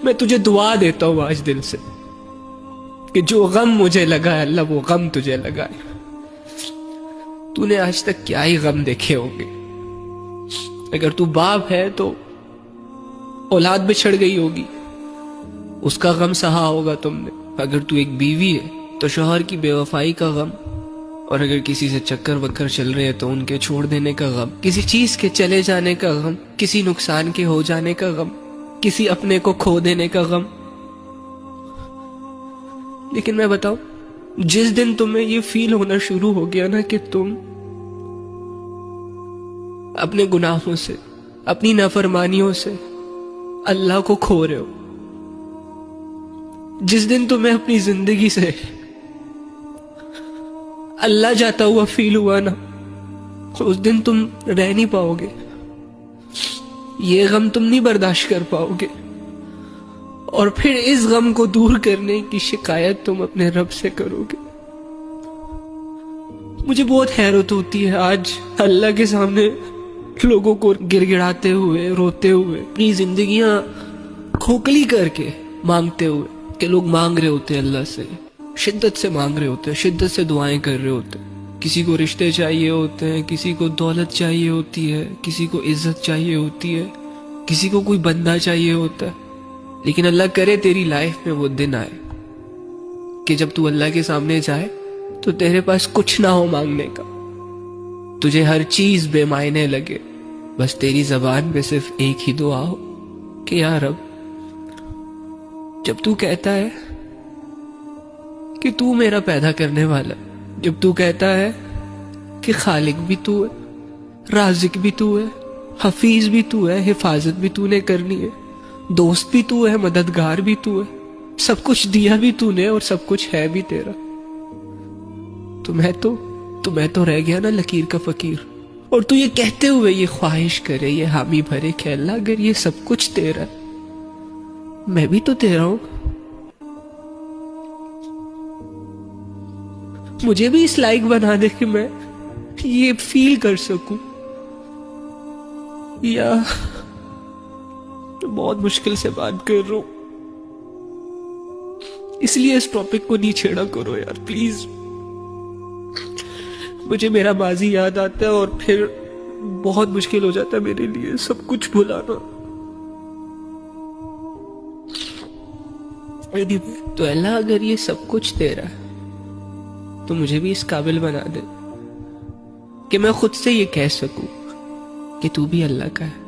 میں تجھے دعا دیتا ہوں آج دل سے کہ جو غم مجھے لگا ہے اللہ وہ غم تجھے لگا ہے. تو نے آج تک کیا ہی غم دیکھے ہوں گے. اگر تو باپ ہے تو اولاد بچھڑ گئی ہوگی، اس کا غم سہا ہوگا تم نے. اگر تو ایک بیوی ہے تو شوہر کی بے وفائی کا غم، اور اگر کسی سے چکر وکر چل رہے ہیں تو ان کے چھوڑ دینے کا غم، کسی چیز کے چلے جانے کا غم، کسی نقصان کے ہو جانے کا غم، کسی اپنے کو کھو دینے کا غم. لیکن میں بتاؤں، جس دن تمہیں یہ فیل ہونا شروع ہو گیا نا کہ تم اپنے گناہوں سے، اپنی نافرمانیوں سے اللہ کو کھو رہے ہو، جس دن تمہیں اپنی زندگی سے اللہ جاتا ہوا فیل ہوا نا، اس دن تم رہ نہیں پاؤ گے. یہ غم تم نہیں برداشت کر پاؤ گے، اور پھر اس غم کو دور کرنے کی شکایت تم اپنے رب سے کرو گے. مجھے بہت حیرت ہوتی ہے آج اللہ کے سامنے لوگوں کو گر گڑاتے ہوئے، روتے ہوئے، اپنی زندگیاں کھوکھلی کر کے مانگتے ہوئے، کہ لوگ مانگ رہے ہوتے ہیں اللہ سے، شدت سے مانگ رہے ہوتے ہیں، شدت سے دعائیں کر رہے ہوتے ہیں. کسی کو رشتے چاہیے ہوتے ہیں، کسی کو دولت چاہیے ہوتی ہے، کسی کو عزت چاہیے ہوتی ہے، کسی کو کوئی بندہ چاہیے ہوتا ہے. لیکن اللہ کرے تیری لائف میں وہ دن آئے کہ جب تو اللہ کے سامنے جائے تو تیرے پاس کچھ نہ ہو مانگنے کا، تجھے ہر چیز بے معنی لگے، بس تیری زبان پہ صرف ایک ہی دعا ہو کہ یا رب، جب تو کہتا ہے کہ تو میرا پیدا کرنے والا، جب تو کہتا ہے کہ خالق بھی تو ہے، رازق بھی تو ہے، حفیظ بھی تو ہے، حفاظت بھی تو نے کرنی ہے، دوست بھی تو ہے، مددگار بھی تو ہے، سب کچھ دیا بھی تو نے اور سب کچھ ہے بھی تیرا، تو میں تو رہ گیا نا لکیر کا فقیر. اور تو یہ کہتے ہوئے یہ خواہش کرے، یہ حامی بھرے کہ اللہ اگر یہ سب کچھ تیرا ہے، میں بھی تو تیرا ہوں، مجھے بھی اس لائق بنا دے کہ میں یہ فیل کر سکوں. یا بہت مشکل سے بات کر رہا ہوں، اس لیے اس ٹاپک کو نہیں چھیڑا کرو یار پلیز. مجھے میرا ماضی یاد آتا ہے اور پھر بہت مشکل ہو جاتا ہے میرے لیے سب کچھ بھلانا. تو اللہ اگر یہ سب کچھ تیرا ہے تو مجھے بھی اس قابل بنا دے کہ میں خود سے یہ کہہ سکوں کہ تو بھی اللہ کا ہے.